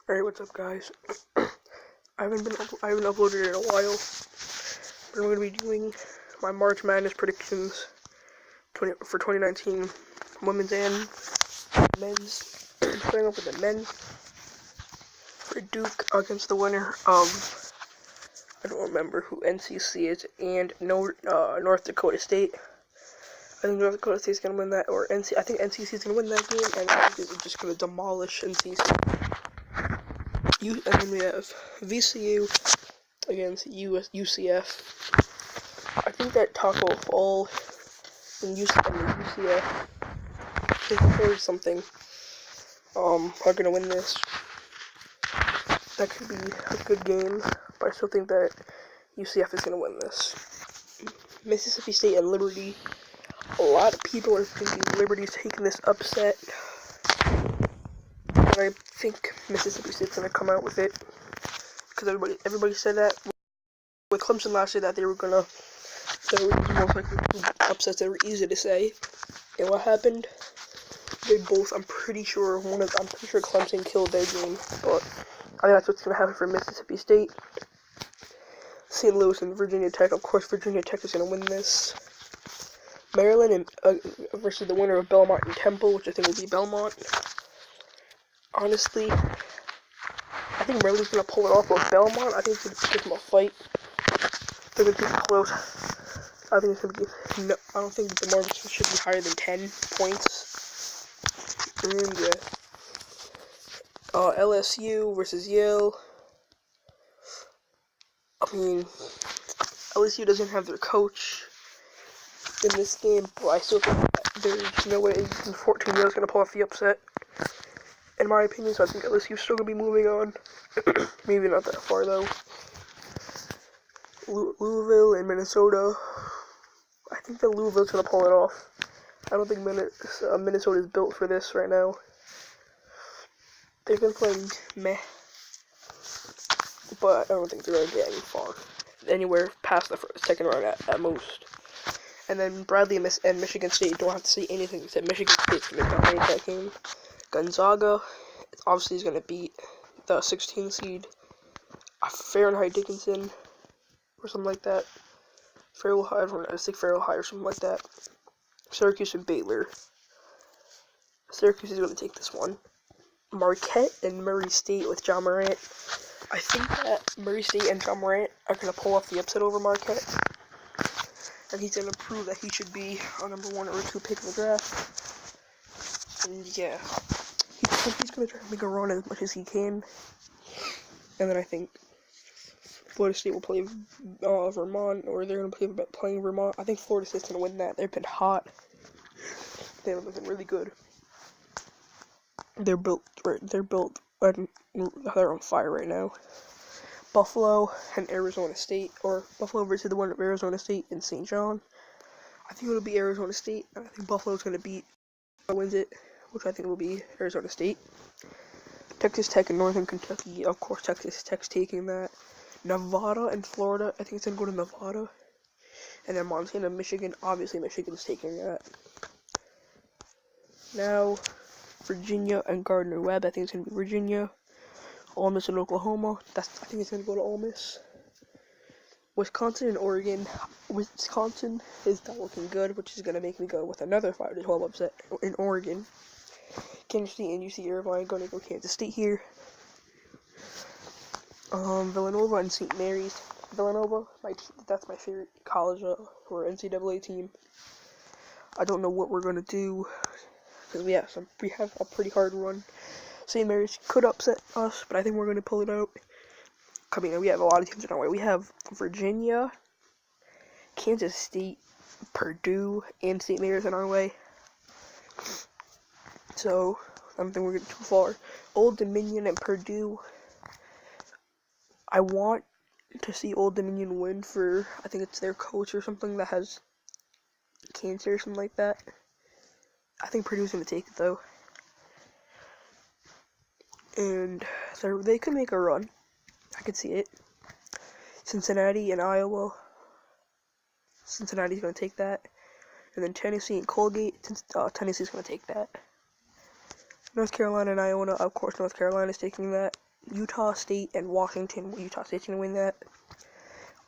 Alright, what's up, guys? I haven't uploaded in a while, but I'm gonna be doing my March Madness predictions for 2019, women's and men's. Starting off with the men for Duke against the winner of, I don't remember who NCC is, and North Dakota State. I think North Dakota State's gonna win that, I think NCC is gonna win that game, and I think they're just gonna demolish NCC. And then we have VCU against UCF. I think that Taco Fall and the UCF, or something, are gonna win this. That could be a good game, but I still think that UCF is gonna win this. Mississippi State and Liberty. A lot of people are thinking Liberty's taking this upset, but I think Mississippi State's gonna come out with it, because everybody said that with Clemson last year that they were most likely upsets that were easy to say. And what happened? I'm pretty sure Clemson killed their game, but I think that's what's gonna happen for Mississippi State. St. Louis and Virginia Tech. Of course, Virginia Tech is gonna win this. Maryland versus the winner of Belmont and Temple, which I think will be Belmont. Honestly, I think Maryland's gonna pull it off with Belmont. I think it's gonna give them a fight. They're gonna keep it close. I think it's gonna be I don't think the margin should be higher than 10 points. And yeah, LSU versus Yale. I mean, LSU doesn't have their coach in this game, but I still think that there's no way 14 Yale's gonna pull off the upset, in my opinion. So I think LSU's still gonna be moving on. Maybe not that far though. Louisville and Minnesota. I think that Louisville's gonna pull it off. I don't think Minnesota is built for this right now. They've been playing meh, but I don't think they're gonna get anywhere past the second round at most. And then Bradley and Michigan State don't have to say anything except Michigan State's gonna dominate that game. Gonzaga obviously is gonna beat the 16 seed Fahrenheit Dickinson or something like that. I think Fahrenheit or something like that. Syracuse and Baylor. Syracuse is gonna take this one. Marquette and Murray State with John Morant. I think that Murray State and John Morant are going to pull off the upset over Marquette. And he's going to prove that he should be a number 1 or 2 pick in the draft. And yeah, he's going to try to make a run as much as he can. And then I think Florida State will play Vermont, or they're going to be playing Vermont. I think Florida State's going to win that. They've been hot. They've been really good. They're built, and they're on fire right now. Buffalo and Arizona State, or Buffalo versus the one of Arizona State and St. John. I think it'll be Arizona State. I think Buffalo's going to wins it, which I think will be Arizona State. Texas Tech and Northern Kentucky, of course Texas Tech's taking that. Nevada and Florida, I think it's going to go to Nevada. And then Montana, Michigan, obviously Michigan's taking that. Now, Virginia and Gardner-Webb, I think it's going to be Virginia. Ole Miss and Oklahoma, I think it's going to go to Ole Miss. Wisconsin and Oregon. Wisconsin is not looking good, which is going to make me go with another 5-12 upset in Oregon. Kansas State and UC Irvine going to go Kansas State here. Villanova and St. Mary's. Villanova, that's my favorite college or NCAA team. I don't know what we're going to do, because we have a pretty hard run. St. Mary's could upset us, but I think we're going to pull it out. I mean, we have a lot of teams in our way. We have Virginia, Kansas State, Purdue, and St. Mary's in our way. So, I don't think we're getting too far. Old Dominion and Purdue. I want to see Old Dominion win for, I think it's their coach or something that has cancer or something like that. I think Purdue's going to take it, though. And they could make a run. I could see it. Cincinnati and Iowa. Cincinnati's going to take that. And then Tennessee and Colgate. Tennessee's going to take that. North Carolina and Iona. Of course, North Carolina's taking that. Utah State and Washington. Utah State's gonna win that.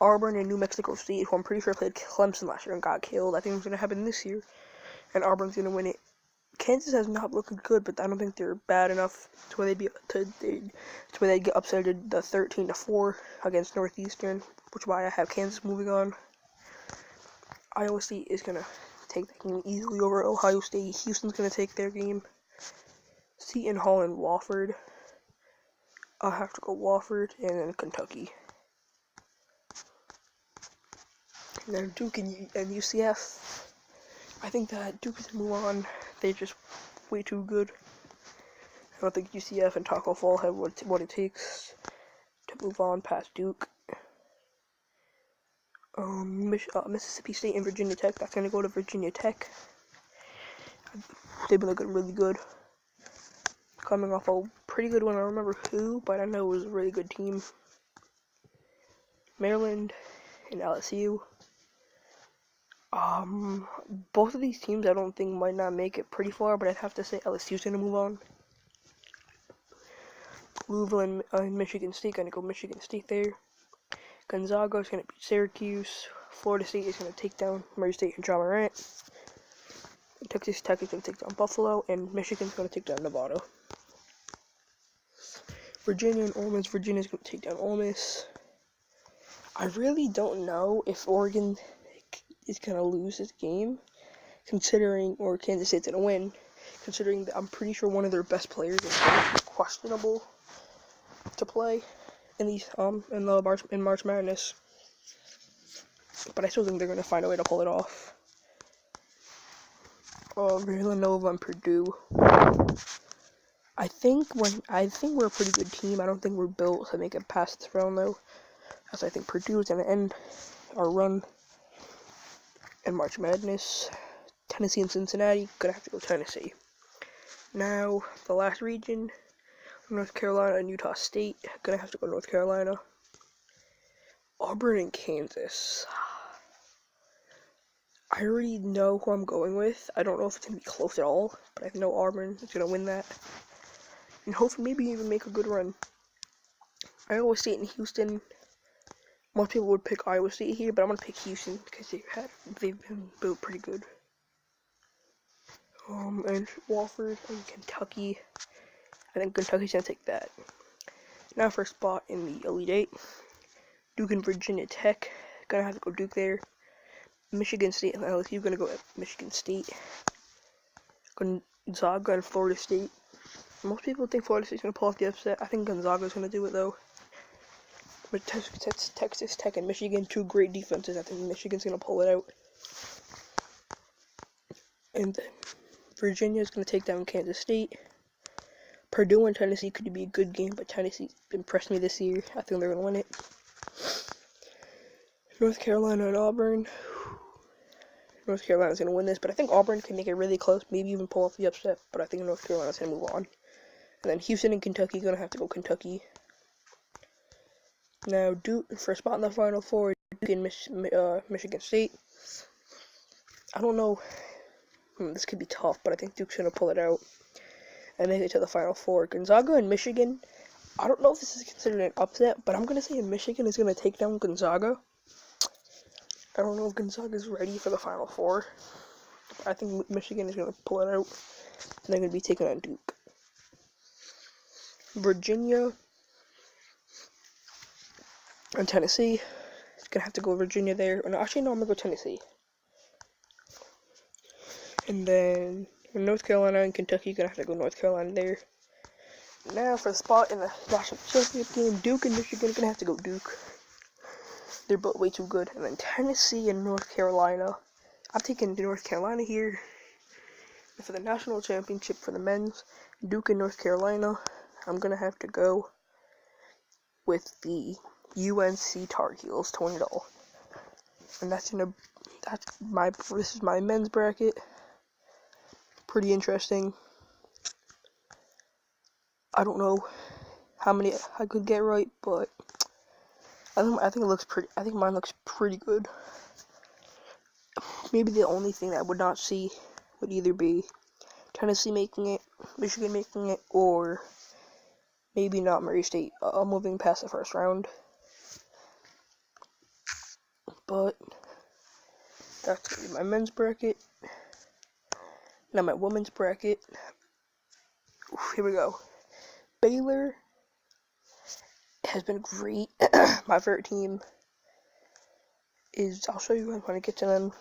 Auburn and New Mexico State, who I'm pretty sure played Clemson last year and got killed. I think it's gonna happen this year, and Auburn's gonna win it. Kansas has not looked good, but I don't think they're bad enough to where they get upsetted the 13-4 against Northeastern, which is why I have Kansas moving on. Iowa State is gonna take that game easily over Ohio State. Houston's gonna take their game. Seton Hall and Wofford. I'll have to go Wofford, and then Kentucky. And then Duke and UCF. I think that Duke is gonna move on. They're just way too good. I don't think UCF and Taco Fall have what it takes to move on past Duke. Mississippi State and Virginia Tech. That's gonna go to Virginia Tech. They've been looking really good. Coming off a pretty good one. I don't remember who, but I know it was a really good team. Maryland and LSU. Both of these teams I don't think might not make it pretty far, but I'd have to say LSU's gonna move on. Louisville and Michigan State, gonna go Michigan State there. Gonzaga is gonna beat Syracuse. Florida State is gonna take down Murray State and John Morant. Texas Tech is gonna take down Buffalo, and Michigan's gonna take down Nevada. Virginia and Ole Miss. Virginia's gonna take down Ole Miss. I really don't know if Oregon is gonna lose this game, or Kansas State's gonna win, considering that I'm pretty sure one of their best players is questionable to play in March Madness. But I still think they're gonna find a way to pull it off. Villanova and Purdue. I think we're a pretty good team. I don't think we're built to make it past this round though, as I think Purdue is gonna end our run in March Madness. Tennessee and Cincinnati, gonna have to go Tennessee. Now, the last region, North Carolina and Utah State, gonna have to go North Carolina. Auburn and Kansas. I already know who I'm going with. I don't know if it's gonna be close at all, but I know Auburn is gonna win that. And hopefully maybe even make a good run. Iowa State and Houston. Most people would pick Iowa State here, but I'm gonna pick Houston because they've been built pretty good. And Wofford and Kentucky. I think Kentucky's gonna take that. Now for a spot in the Elite Eight. Duke and Virginia Tech. Gonna have to go Duke there. Michigan State and LSU gonna go at Michigan State. Gonzaga and Florida State. Most people think Florida State's gonna pull off the upset. I think Gonzaga's gonna do it though. But Texas Tech and Michigan, two great defenses. I think Michigan's gonna pull it out. And then Virginia's gonna take down Kansas State. Purdue and Tennessee could be a good game, but Tennessee impressed me this year. I think they're gonna win it. North Carolina and Auburn. North Carolina's gonna win this, but I think Auburn can make it really close, maybe even pull off the upset. But I think North Carolina's gonna move on. And then Houston and Kentucky gonna have to go Kentucky. Now Duke for a spot in the Final Four. Duke and Michigan State. I don't know. This could be tough, but I think Duke's gonna pull it out and make it to the Final Four. Gonzaga and Michigan. I don't know if this is considered an upset, but I'm gonna say Michigan is gonna take down Gonzaga. I don't know if Gonzaga's ready for the Final Four. I think Michigan is gonna pull it out, and they're gonna be taking on Duke. Virginia and Tennessee. It's gonna have to go Virginia there. No, actually, no, I'm gonna go Tennessee. And then North Carolina and Kentucky, gonna have to go North Carolina there. Now for the spot in the national championship game, Duke and Michigan, gonna have to go Duke. They're both way too good. And then Tennessee and North Carolina. I'm taking North Carolina here. And for the national championship for the men's, Duke and North Carolina, I'm gonna have to go with the UNC Tar Heels, $20. And this is my men's bracket. Pretty interesting. I don't know how many I could get right, but I think it looks pretty. I think mine looks pretty good. Maybe the only thing that I would not see would either be Tennessee making it, Michigan making it, or Maybe not Murray State moving past the first round. But that's going to be my men's bracket. Now my women's bracket. Here we go. Baylor has been great. My favorite team is, I'll show you when I get to them.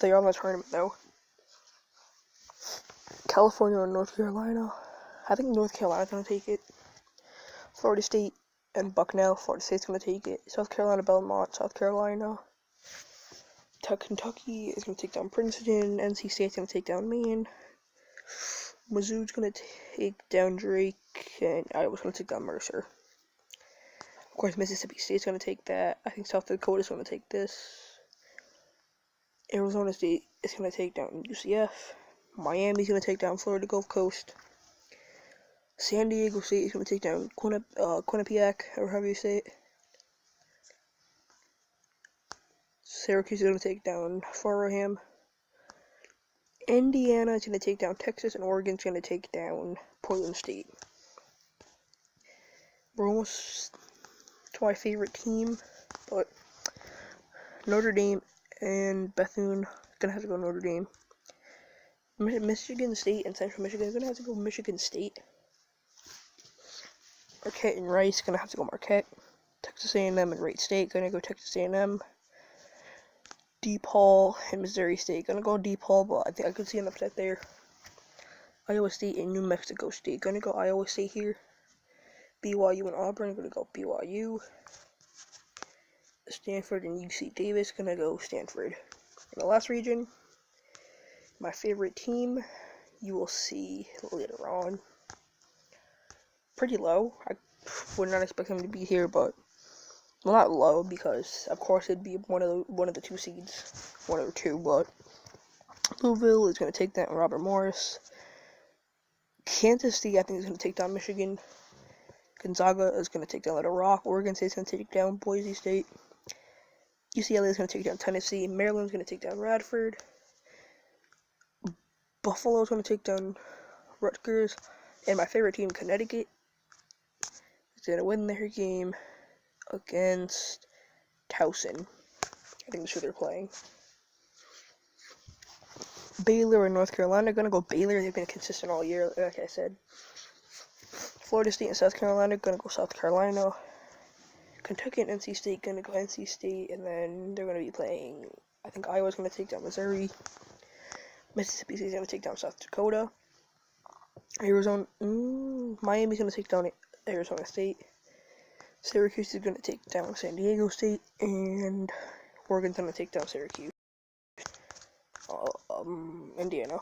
They're on the tournament though. California and North Carolina. I think North Carolina's going to take it. Florida State and Bucknell. Florida State's going to take it. South Carolina, Belmont, South Carolina. Kentucky is going to take down Princeton. NC State's going to take down Maine. Mizzou's going to take down Drake. And Iowa's going to take down Mercer. Of course, Mississippi State's going to take that. I think South Dakota's going to take this. Arizona State is going to take down UCF. Miami's going to take down Florida Gulf Coast. San Diego State is going to take down Quinnipiac, or however you say it. Syracuse is going to take down Farraham. Indiana is going to take down Texas, and Oregon's going to take down Portland State. We're almost to my favorite team, but Notre Dame and Bethune gonna have to go Notre Dame. Michigan State and Central Michigan is gonna have to go Michigan State. Marquette and Rice gonna have to go Marquette. Texas A&M and Wright State gonna go Texas A&M. DePaul and Missouri State gonna go DePaul, but I think I could see an upset there. Iowa State and New Mexico State gonna go Iowa State here. BYU and Auburn gonna go BYU. Stanford and UC Davis gonna go Stanford. In the last region, my favorite team, you will see later on. Pretty low. I would not expect them to be here, but well, not low because of course it'd be one of the two seeds, one or two. But Louisville is gonna take down Robert Morris. Kansas State, I think, is gonna take down Michigan. Gonzaga is gonna take down Little Rock. Oregon State is gonna take down Boise State. UCLA is going to take down Tennessee. Maryland is going to take down Radford. Buffalo is going to take down Rutgers. And my favorite team, Connecticut, is going to win their game against Towson. I think that's who they're playing. Baylor and North Carolina are going to go Baylor. They've been consistent all year, like I said. Florida State and South Carolina are going to go South Carolina. Kentucky and NC State going to go NC State, and then they're going to be playing, I think Iowa's going to take down Missouri. Mississippi State's going to take down South Dakota. Miami's going to take down Arizona State. Syracuse is going to take down San Diego State, and Oregon's going to take down Syracuse. Indiana.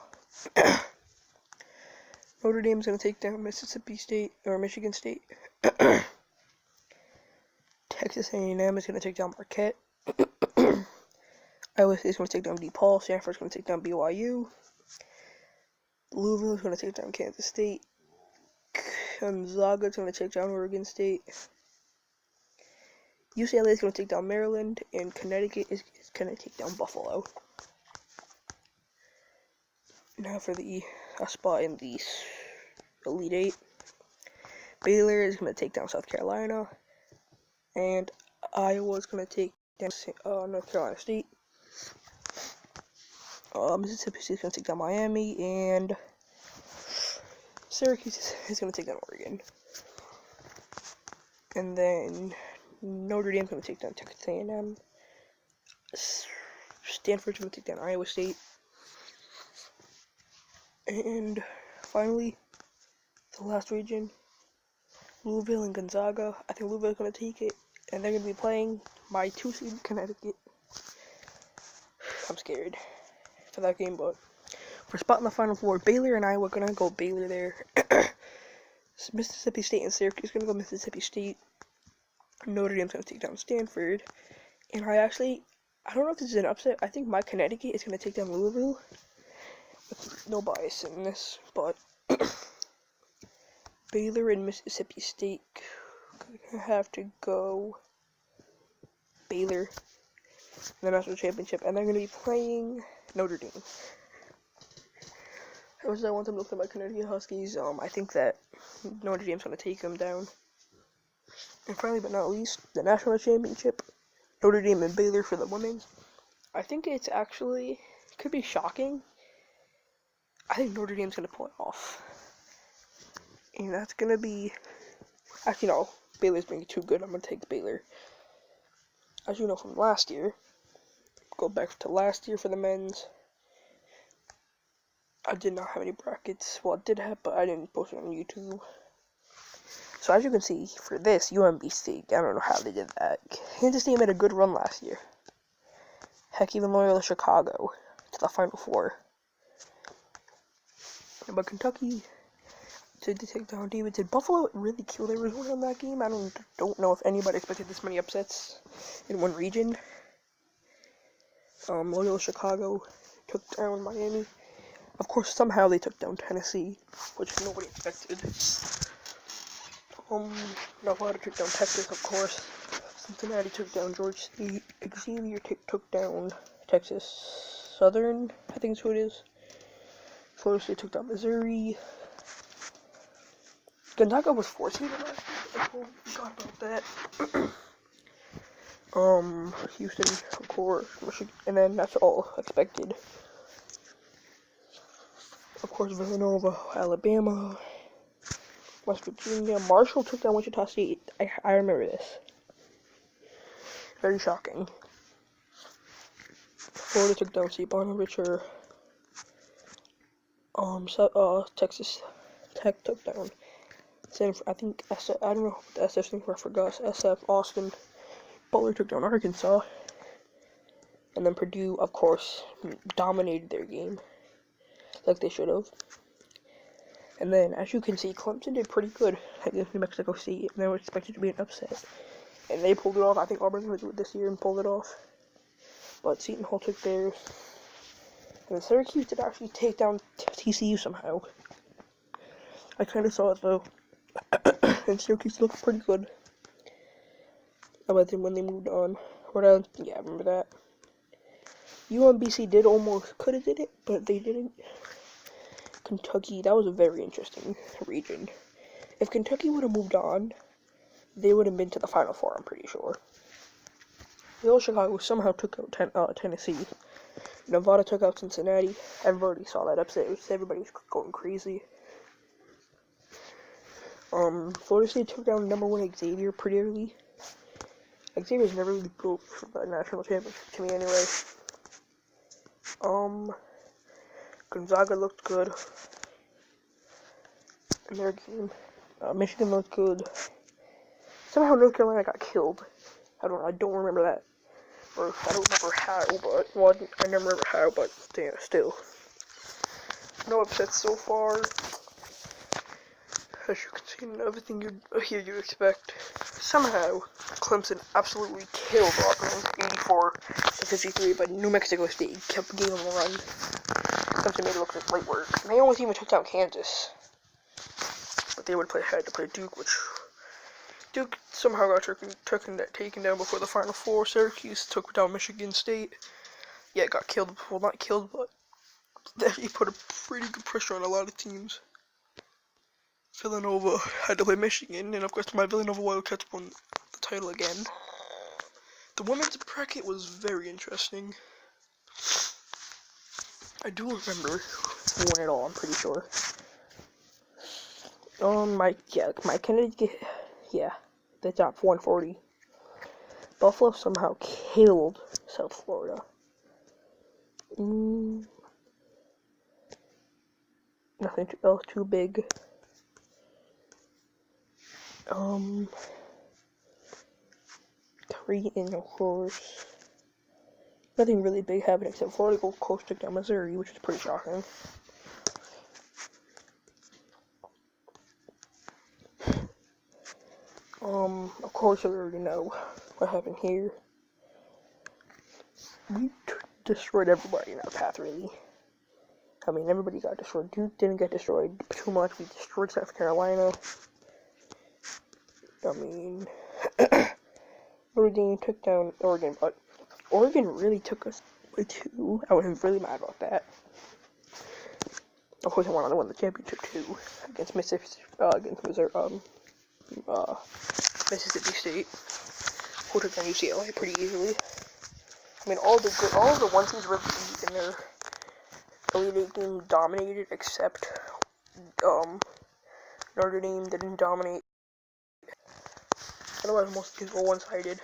Notre Dame's going to take down Mississippi State, or Michigan State. Texas A&M is going to take down Marquette. Iowa State is going to take down DePaul. Stanford is going to take down BYU. Louisville is going to take down Kansas State. Gonzaga is going to take down Oregon State. UCLA is going to take down Maryland. And Connecticut is going to take down Buffalo. Now for the spot in the Elite Eight. Baylor is going to take down South Carolina. And Iowa is going to take down North Carolina State. Mississippi State is going to take down Miami. And Syracuse is going to take down Oregon. And then Notre Dame is going to take down Texas A&M. Stanford is going to take down Iowa State. And finally, the last region, Louisville and Gonzaga. I think Louisville is going to take it, and they're going to be playing my 2-seed Connecticut. I'm scared for that game, but for spot in the Final Four, Baylor and Iowa are going to go Baylor there. Mississippi State and Syracuse are going to go Mississippi State. Notre Dame's going to take down Stanford. And I don't know if this is an upset. I think my Connecticut is going to take down Louisville. No bias in this, but Baylor and Mississippi State have to go Baylor in the national championship, and they're going to be playing Notre Dame. As I want them to look at my Connecticut Huskies, I think that Notre Dame's going to take them down. And finally, but not least, the national championship, Notre Dame and Baylor for the women's. I think it's actually, could be shocking. I think Notre Dame's going to pull it off. And that's going to be, actually no, Baylor's being too good. I'm going to take Baylor. As you know from last year, go back to last year for the men's. I did not have any brackets. Well, I did have, but I didn't post it on YouTube. So as you can see, for this, UMBC, I don't know how they did that. Kansas State made a good run last year. Heck, even Loyola Chicago to the Final Four. But Kentucky did take down Davidson. Buffalo really killed Arizona in that game. I don't know if anybody expected this many upsets in one region. Loyola Chicago took down Miami. Of course, somehow they took down Tennessee, which nobody expected. Nevada took down Texas, of course. Cincinnati took down Georgia State. Xavier took down Texas Southern, I think is who it is. Florida State took down Missouri. Gonzaga was 14 last year. I forgot about that. Houston, of course, Michigan, and then that's all expected. Of course, Villanova, Alabama, West Virginia. Marshall took down Wichita State. I remember this. Very shocking. Florida took down St. Bonaventure. Texas Tech took down I think SF, I don't know what the SF thing for, I forgot. SF Austin. Butler took down Arkansas. And then Purdue, of course, dominated their game, like they should have. And then, as you can see, Clemson did pretty good against New Mexico State, and they were expected to be an upset. And they pulled it off. I think Auburn's going to do it this year and pull it off. But Seton Hall took theirs. And then Syracuse did actually take down TCU somehow. I kind of saw it, though. And Syracuse looked pretty good. About them when they moved on. Yeah, I remember that. UMBC could have did it, but they didn't. Kentucky, that was a very interesting region. If Kentucky would have moved on, they would have been to the Final Four, I'm pretty sure. Loyola Chicago somehow took out Tennessee. Nevada took out Cincinnati. Everybody saw that upset. Everybody was going crazy. Florida State took down number 1 Xavier pretty early. Xavier's never really built for the national championship to me anyway. Gonzaga looked good in their game. Michigan looked good. Somehow North Carolina got killed. I don't remember that. Or I don't remember how, but I never remember how, but still. No upsets so far. As you can see in everything you expect. Somehow, Clemson absolutely killed Auburn 84-53, but New Mexico State kept giving them a run. Clemson made it look like light work. They almost even took down Kansas. But they had to play Duke, which Duke somehow got taken down before the Final Four. Syracuse took down Michigan State. Yeah, it got killed. Well, not killed, but he put a pretty good pressure on a lot of teams. Villanova had to play Michigan, and of course my Villanova Wildcats won the title again. The women's bracket was very interesting. I do remember who won it all, I'm pretty sure. My Connecticut, they dropped 140. Buffalo somehow killed South Florida. Nothing else too big. Creighton, of course. Nothing really big happened except Florida Gulf Coast took down Missouri, which is pretty shocking. Of course you already know what happened here. We destroyed everybody in our path, really. I mean, everybody got destroyed. Duke didn't get destroyed too much. We destroyed South Carolina. I mean, Oregon took down Oregon, but Oregon really took us by 2. I was really mad about that. Of course, I want to win the championship too against Mississippi State, who took down UCLA pretty easily. I mean, all of the one seeds really beat in their Elite Eight game dominated, except Notre Dame didn't dominate. Otherwise, most of these were one-sided.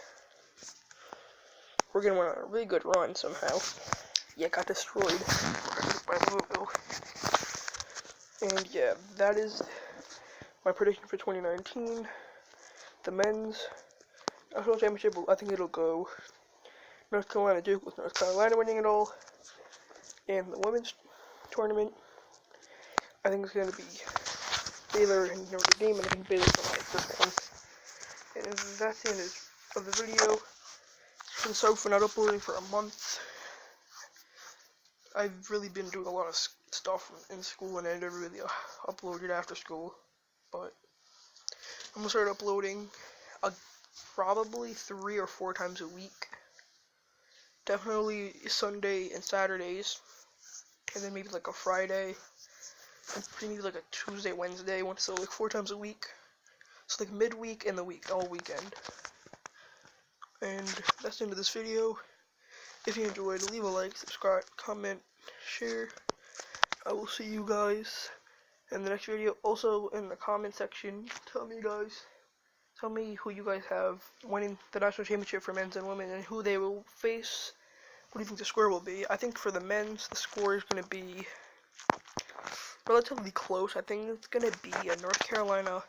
We're gonna win on a really good run somehow. Yeah, got destroyed by Louisville. And yeah, that is my prediction for 2019. The men's national championship, I think it'll go North Carolina Duke with North Carolina winning it all. And the women's tournament, I think it's going to be Baylor and Notre Dame, and I think Baylor's going to like this one. And that's the end of the video. I'm sorry for not uploading for a month. I've really been doing a lot of stuff in school, and I never really uploaded after school. But I'm going to start uploading probably 3 or 4 times a week. Definitely Sunday and Saturdays. And then maybe like a Friday. And maybe like a Tuesday, Wednesday. So like 4 times a week. So like midweek and the week, all weekend. And that's the end of this video. If you enjoyed, leave a like, subscribe, comment, share. I will see you guys in the next video. Also, in the comment section, tell me who you guys have winning the national championship for men's and women, and who they will face. What do you think the score will be? I think for the men's, the score is going to be relatively close. I think it's going to be a North Carolina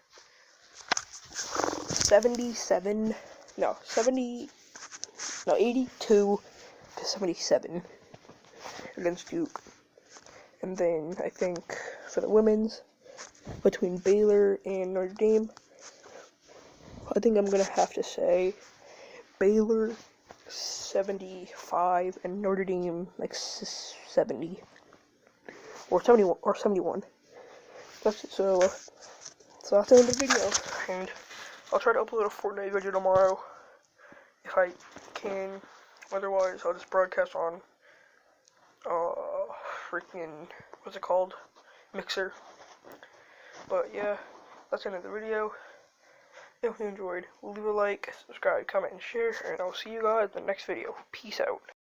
82 to 77 against Duke. And then I think for the women's, between Baylor and Notre Dame, I think I'm going to have to say Baylor 75 and Notre Dame like 70 or 71. That's it. So that's the end of the video, and I'll try to upload a Fortnite video tomorrow if I can. Otherwise, I'll just broadcast on what's it called, Mixer. But yeah, that's the end of the video. If you enjoyed, leave a like, subscribe, comment, and share, and I'll see you guys in the next video. Peace out.